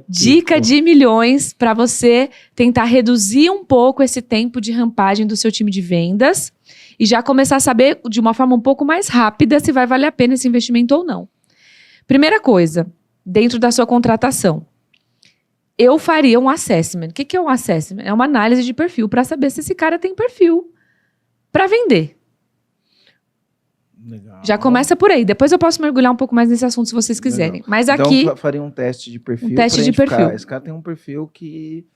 Dica de milhões para você tentar reduzir um pouco esse tempo de rampagem do seu time de vendas e já começar a saber de uma forma um pouco mais rápida se vai valer a pena esse investimento ou não. Primeira coisa, dentro da sua contratação, eu faria um assessment. O que é um assessment? É uma análise de perfil para saber se esse cara tem perfil para vender. Legal. Já começa por aí. Depois eu posso mergulhar um pouco mais nesse assunto se vocês quiserem. Legal. Mas então, aqui... faria um teste de perfil. Um teste de perfil. Esse cara tem um perfil que,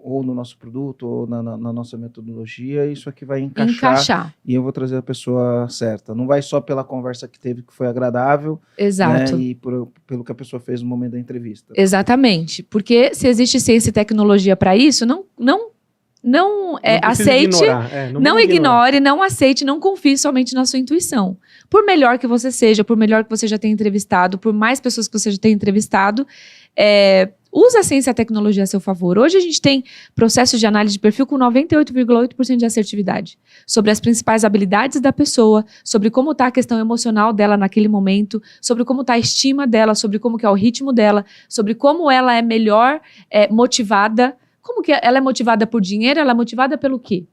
ou no nosso produto, ou na nossa metodologia, isso aqui vai encaixar. E eu vou trazer a pessoa certa. Não vai só pela conversa que teve, que foi agradável. Exato. Né, e pelo que a pessoa fez no momento da entrevista. Exatamente. Porque se existe ciência e tecnologia para isso, não aceite, não ignore, não aceite, não confie somente na sua intuição. Por melhor que você seja, por melhor que você já tenha entrevistado, por mais pessoas que você já tenha entrevistado, use a ciência e a tecnologia a seu favor. Hoje a gente tem processos de análise de perfil com 98,8% de assertividade. Sobre as principais habilidades da pessoa, sobre como está a questão emocional dela naquele momento, sobre como está a estima dela, sobre como que é o ritmo dela, sobre como ela é melhor motivada. Como que ela é motivada por dinheiro? Ela é motivada pelo quê?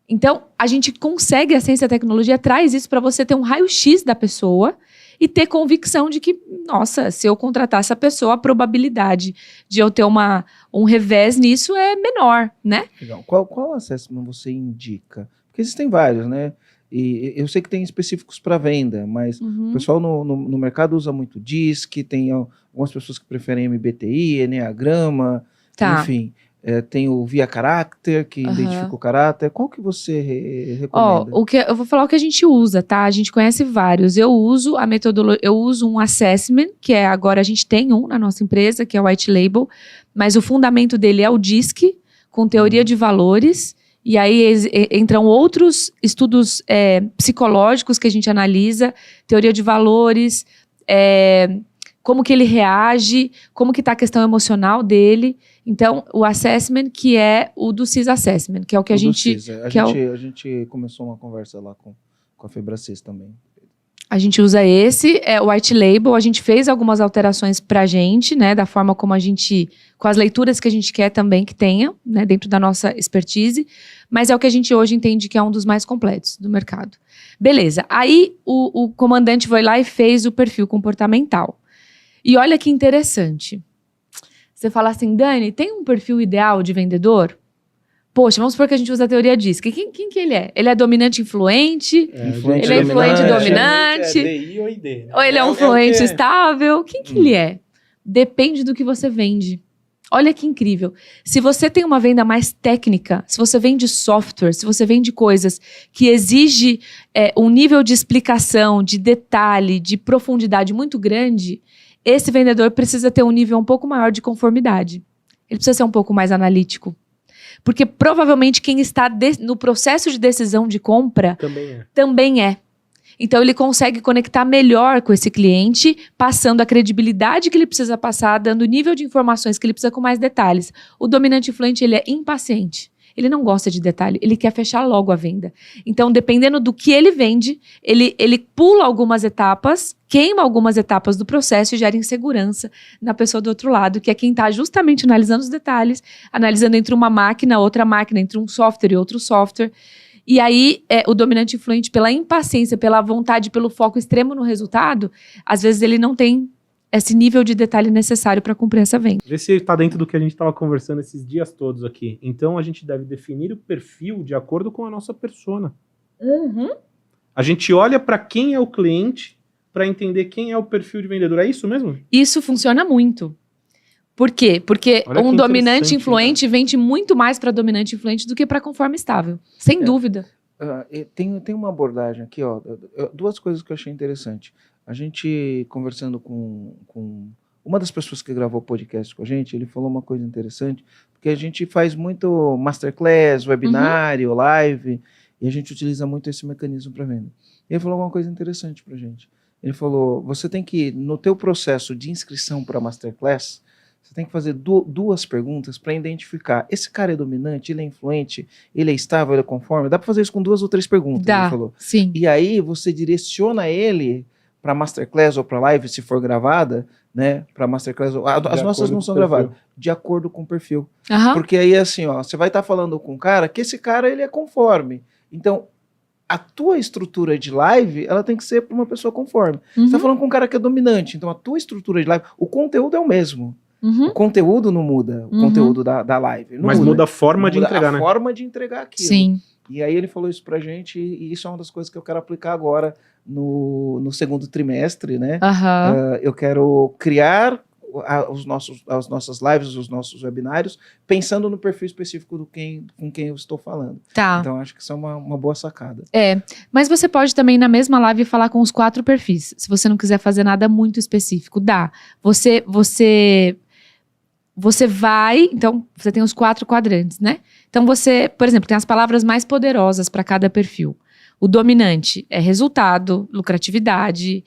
Então, a gente consegue, a ciência e a tecnologia traz isso para você ter um raio-x da pessoa e ter convicção de que, nossa, se eu contratar essa pessoa, a probabilidade de eu ter um revés nisso é menor, né? Legal. Qual assessment você indica? Porque existem vários, né? E eu sei que tem específicos para venda, mas o pessoal no mercado usa muito DISC, tem algumas pessoas que preferem MBTI, Enneagrama... Tá. Enfim, tem o Via Caráter, que identifica o caráter. Qual que você recomenda? Eu vou falar o que a gente usa, tá? A gente conhece vários. Eu uso a metodologia, eu uso um assessment, que agora a gente tem um na nossa empresa, que é o White Label, mas o fundamento dele é o DISC, com teoria de valores, e aí entram outros estudos psicológicos que a gente analisa, teoria de valores, como que ele reage, como que está a questão emocional dele. Então, o assessment, que é o do CIS Assessment, que é o que a gente... A gente começou uma conversa lá com a Febracis também. A gente usa esse, o White Label, a gente fez algumas alterações pra gente, né, da forma como a gente... com as leituras que a gente quer também que tenha, né, dentro da nossa expertise, mas é o que a gente hoje entende que é um dos mais completos do mercado. Beleza, aí o comandante foi lá e fez o perfil comportamental. E olha que interessante. Você fala assim, Dani, tem um perfil ideal de vendedor? Poxa, vamos supor que a gente usa a teoria DISC. Quem que ele é? Ele é dominante influente? Ele é influente dominante? É DI ou ID? Ou ele é um fluente estável? Quem que ele é? Depende do que você vende. Olha que incrível. Se você tem uma venda mais técnica, se você vende software, se você vende coisas que exige um nível de explicação, de detalhe, de profundidade muito grande, esse vendedor precisa ter um nível um pouco maior de conformidade. Ele precisa ser um pouco mais analítico. Porque provavelmente quem está no processo de decisão de compra também é. Então ele consegue conectar melhor com esse cliente, passando a credibilidade que ele precisa passar, dando o nível de informações que ele precisa com mais detalhes. O dominante influente, ele é impaciente. Ele não gosta de detalhe, ele quer fechar logo a venda. Então, dependendo do que ele vende, ele pula algumas etapas, queima algumas etapas do processo e gera insegurança na pessoa do outro lado, que é quem está justamente analisando os detalhes, analisando entre uma máquina, outra máquina, entre um software e outro software. E aí, o dominante influente, pela impaciência, pela vontade, pelo foco extremo no resultado, às vezes ele não tem esse nível de detalhe necessário para cumprir essa venda. Vê se está dentro do que a gente estava conversando esses dias todos aqui. Então, a gente deve definir o perfil de acordo com a nossa persona. A gente olha para quem é o cliente para entender quem é o perfil de vendedor. É isso mesmo? Isso funciona muito. Por quê? Porque um dominante influente vende muito mais para dominante influente do que para conforme estável. Sem dúvida. Tem uma abordagem aqui, duas coisas que eu achei interessante. A gente, conversando com uma das pessoas que gravou o podcast com a gente, ele falou uma coisa interessante, porque a gente faz muito masterclass, webinário, live, e a gente utiliza muito esse mecanismo para venda. E ele falou uma coisa interessante para a gente. Ele falou, você tem que, no teu processo de inscrição para masterclass, você tem que fazer duas perguntas para identificar, esse cara é dominante, ele é influente, ele é estável, ele é conforme? Dá para fazer isso com 2 ou 3 perguntas, Dá, ele falou. sim. E aí você direciona ele para masterclass ou para live, se for gravada, né? Para masterclass, as nossas não são gravadas, de acordo com o perfil. Aham. Porque aí, assim, ó, você vai estar falando com um cara que esse cara, ele é conforme. Então, a tua estrutura de live, ela tem que ser para uma pessoa conforme. Você está falando com um cara que é dominante, então a tua estrutura de live, o conteúdo é o mesmo. O conteúdo não muda, o conteúdo da live. Não Mas muda a forma de entregar, né? A forma de entregar aquilo. Sim. E aí ele falou isso pra gente, e isso é uma das coisas que eu quero aplicar agora no segundo trimestre, né? Aham. Eu quero criar as nossas lives, os nossos webinários, pensando no perfil específico com quem eu estou falando. Tá. Então, acho que isso é uma boa sacada. Mas você pode também, na mesma live, falar com os 4 perfis. Se você não quiser fazer nada muito específico, dá. Você vai... Então, você tem os 4 quadrantes, né? Então, você, por exemplo, tem as palavras mais poderosas para cada perfil. O dominante é resultado, lucratividade,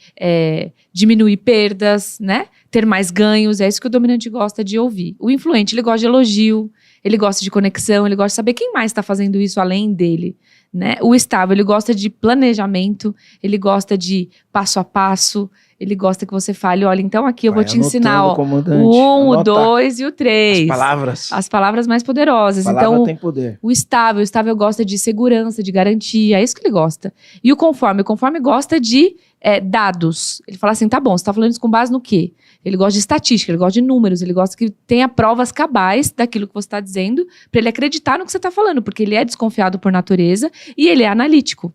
diminuir perdas, né? Ter mais ganhos, é isso que o dominante gosta de ouvir. O influente, ele gosta de elogio, ele gosta de conexão, ele gosta de saber quem mais está fazendo isso além dele, né? O estável, ele gosta de planejamento, ele gosta de passo a passo, ele gosta que você fale, olha, então aqui eu vou te ensinar, ó, o 1, o 2 e o 3. As palavras. As palavras mais poderosas. A palavra então, tem poder. o estável gosta de segurança, de garantia, é isso que ele gosta. E o conforme gosta de dados. Ele fala assim, tá bom, você tá falando isso com base no quê? Ele gosta de estatística, ele gosta de números, ele gosta que tenha provas cabais daquilo que você está dizendo, para ele acreditar no que você está falando, porque ele é desconfiado por natureza e ele é analítico.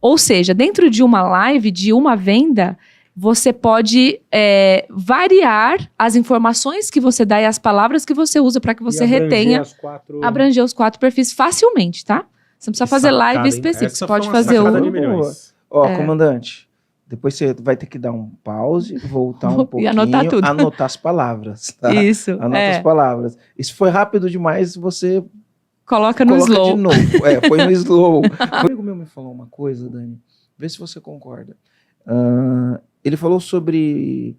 Ou seja, dentro de uma live, de uma venda, você pode variar as informações que você dá e as palavras que você usa para que você retenha, abranger os 4 perfis facilmente, tá? Você não precisa fazer live específica, você pode fazer Comandante, depois você vai ter que dar um pause, voltar um pouquinho, e anotar tudo. Anotar as palavras, tá? Isso, Anota as palavras. Isso foi rápido demais, você coloca no slow. de novo. Põe no slow. Um amigo meu me falou uma coisa, Dani, vê se você concorda. Ele falou sobre...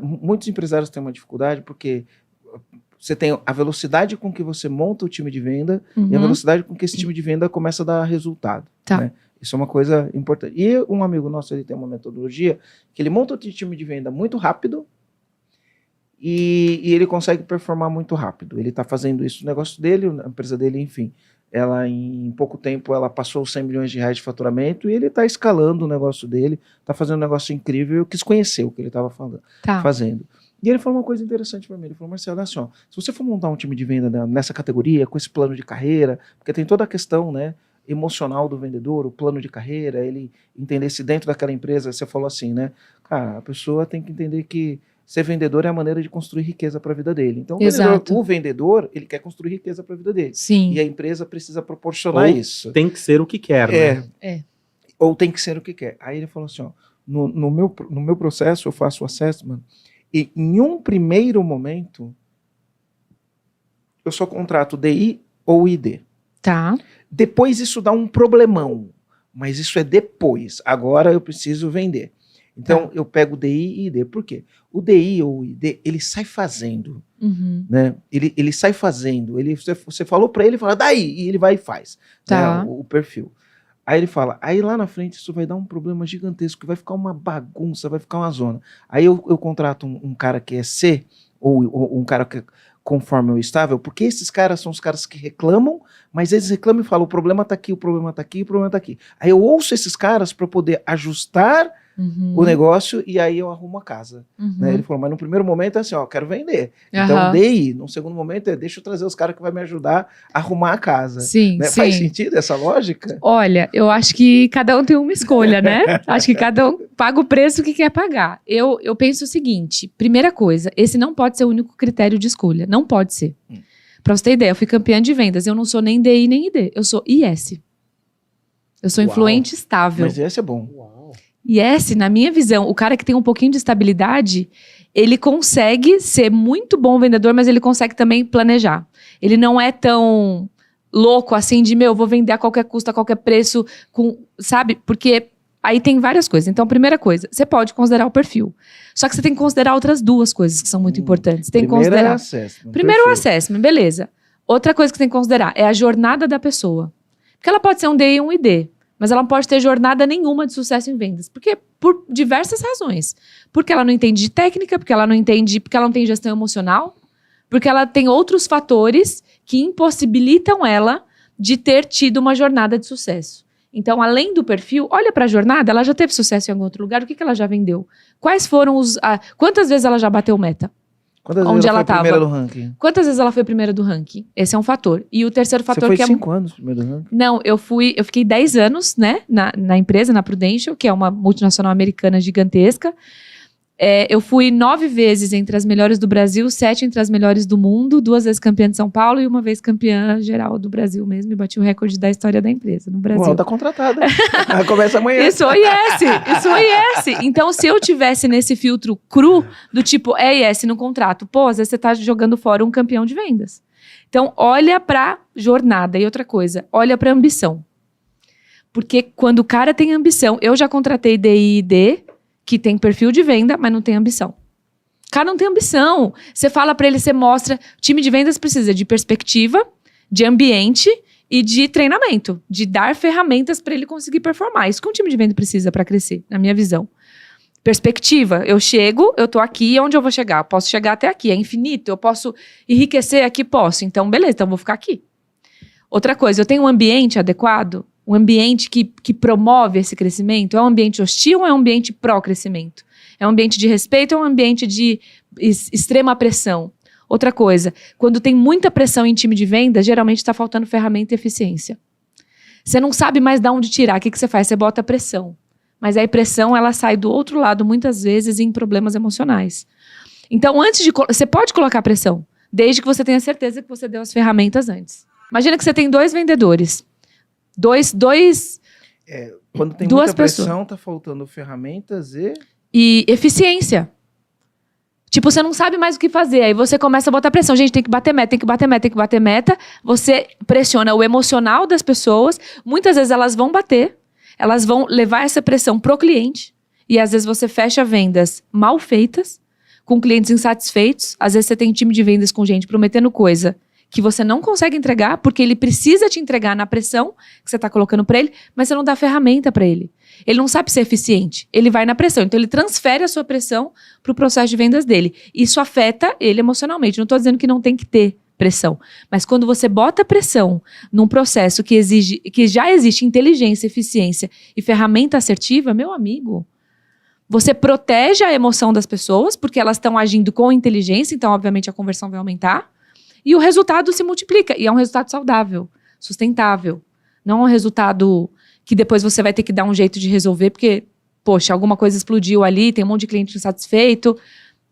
muitos empresários têm uma dificuldade porque você tem a velocidade com que você monta o time de venda e a velocidade com que esse time de venda começa a dar resultado. Tá. Né? Isso é uma coisa importante. E um amigo nosso, ele tem uma metodologia que ele monta o time de venda muito rápido e ele consegue performar muito rápido. Ele está fazendo isso no negócio dele, a empresa dele, enfim. Ela, em pouco tempo, ela passou os 100 milhões de reais de faturamento e ele está escalando o negócio dele, está fazendo um negócio incrível. Eu quis conhecer o que ele estava fazendo. E ele falou uma coisa interessante para mim. Ele falou, Marcelo, assim, ó, se você for montar um time de venda nessa categoria, com esse plano de carreira, porque tem toda a questão, né, emocional do vendedor, o plano de carreira, ele entender se dentro daquela empresa, você falou assim, né, cara, a pessoa tem que entender que ser vendedor é a maneira de construir riqueza para a vida dele. Então, o vendedor, ele quer construir riqueza para a vida dele. Sim. E a empresa precisa proporcionar isso. Tem que ser o que quer, né? Ou tem que ser o que quer. Aí ele falou assim, ó, no meu processo, eu faço o assessment, e em um primeiro momento, eu só contrato DI ou ID. Tá. Depois isso dá um problemão, mas isso é depois. Agora eu preciso vender. Então, eu pego DI e ID. Por quê? O DI ou o ID, ele sai fazendo. Né? Ele sai fazendo. Você falou para ele, fala, daí, e ele vai e faz. Tá. Né? O perfil. Aí ele fala, aí lá na frente isso vai dar um problema gigantesco, vai ficar uma bagunça, vai ficar uma zona. Aí eu contrato um cara que é C, ou um cara que é conforme o estável, porque esses caras são os caras que reclamam, mas eles reclamam e falam, o problema tá aqui, o problema tá aqui, o problema tá aqui. Aí eu ouço esses caras para poder ajustar o negócio e aí eu arrumo a casa. Né? Ele falou, mas no primeiro momento é assim, ó, quero vender. Então DI, no segundo momento deixa eu trazer os caras que vão me ajudar a arrumar a casa. Sim, né? sim. Faz sentido essa lógica? Olha, eu acho que cada um tem uma escolha, né? Acho que cada um paga o preço que quer pagar. Eu penso o seguinte, primeira coisa, esse não pode ser o único critério de escolha. Não pode ser. Pra você ter ideia, eu fui campeã de vendas, eu não sou nem DI nem ID, eu sou IS. Eu sou influente estável. Mas esse é bom. E esse, na minha visão, o cara que tem um pouquinho de estabilidade, ele consegue ser muito bom vendedor, mas ele consegue também planejar. Ele não é tão louco assim de, vou vender a qualquer custo, a qualquer preço, sabe? Porque aí tem várias coisas. Então, primeira coisa, você pode considerar o perfil. Só que você tem que considerar outras 2 coisas que são muito importantes. Você tem que considerar... Primeiro o assessment, beleza. Outra coisa que você tem que considerar é a jornada da pessoa. Porque ela pode ser um D e um ID. mas ela não pode ter jornada nenhuma de sucesso em vendas. Porque por diversas razões. Porque ela não entende de técnica, porque ela não tem gestão emocional, porque ela tem outros fatores que impossibilitam ela de ter tido uma jornada de sucesso. Então, além do perfil, olha para a jornada, ela já teve sucesso em algum outro lugar, o que ela já vendeu? Quais foram quantas vezes ela já bateu meta? Quantas Onde vezes ela foi tava? primeira do ranking? Quantas vezes ela foi primeira do ranking? Esse é um fator. E o terceiro fator Você foi que é... 5 anos primeiro do ranking? Não, eu fiquei 10 anos, né, na empresa, na Prudential, que é uma multinacional americana gigantesca. Eu fui 9 vezes entre as melhores do Brasil, 7 entre as melhores do mundo, 2 vezes campeã de São Paulo e 1 vez campeã geral do Brasil mesmo, e bati o recorde da história da empresa no Brasil. Uau, tá contratada. Começa amanhã. Isso OIS. Então, se eu tivesse nesse filtro cru, do tipo, IS no contrato, pô, às vezes você tá jogando fora um campeão de vendas. Então, olha pra jornada. E outra coisa, olha pra ambição. Porque quando o cara tem ambição, eu já contratei DI e D, que tem perfil de venda, mas não tem ambição. O cara não tem ambição. Você fala pra ele, você mostra. O time de vendas precisa de perspectiva, de ambiente e de treinamento, de dar ferramentas para ele conseguir performar. Isso que um time de venda precisa para crescer, na minha visão. Perspectiva, eu chego, eu tô aqui, onde eu vou chegar? Eu posso chegar até aqui, é infinito, eu posso enriquecer aqui, posso. Então, beleza, então eu vou ficar aqui. Outra coisa, eu tenho um ambiente adequado, um ambiente que promove esse crescimento, é um ambiente hostil ou é um ambiente pró-crescimento? É um ambiente de respeito ou é um ambiente de extrema pressão? Outra coisa, quando tem muita pressão em time de venda, geralmente está faltando ferramenta e eficiência. Você não sabe mais de onde tirar, o que você faz? Você bota pressão. Mas aí pressão, ela sai do outro lado, muitas vezes, em problemas emocionais. Então, você pode colocar pressão, desde que você tenha certeza que você deu as ferramentas antes. Imagina que você tem 2 vendedores. Quando tem duas muita pressão, pessoas. tá faltando ferramentas E eficiência. Tipo, você não sabe mais o que fazer. Aí você começa a botar pressão. Gente, tem que bater meta, tem que bater meta, tem que bater meta. Você pressiona o emocional das pessoas. Muitas vezes elas vão bater. Elas vão levar essa pressão pro cliente. E às vezes você fecha vendas mal feitas, com clientes insatisfeitos. Às vezes você tem time de vendas com gente prometendo coisa que você não consegue entregar, porque ele precisa te entregar na pressão que você está colocando para ele, mas você não dá ferramenta para ele. Ele não sabe ser eficiente. Ele vai na pressão. Então, ele transfere a sua pressão para o processo de vendas dele. Isso afeta ele emocionalmente. Não estou dizendo que não tem que ter pressão. Mas quando você bota pressão num processo que já existe inteligência, eficiência e ferramenta assertiva, meu amigo, você protege a emoção das pessoas, porque elas estão agindo com inteligência, então, obviamente, a conversão vai aumentar. E o resultado se multiplica. E é um resultado saudável, sustentável. Não é um resultado que depois você vai ter que dar um jeito de resolver, porque, poxa, alguma coisa explodiu ali, tem um monte de cliente insatisfeito,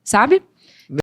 sabe?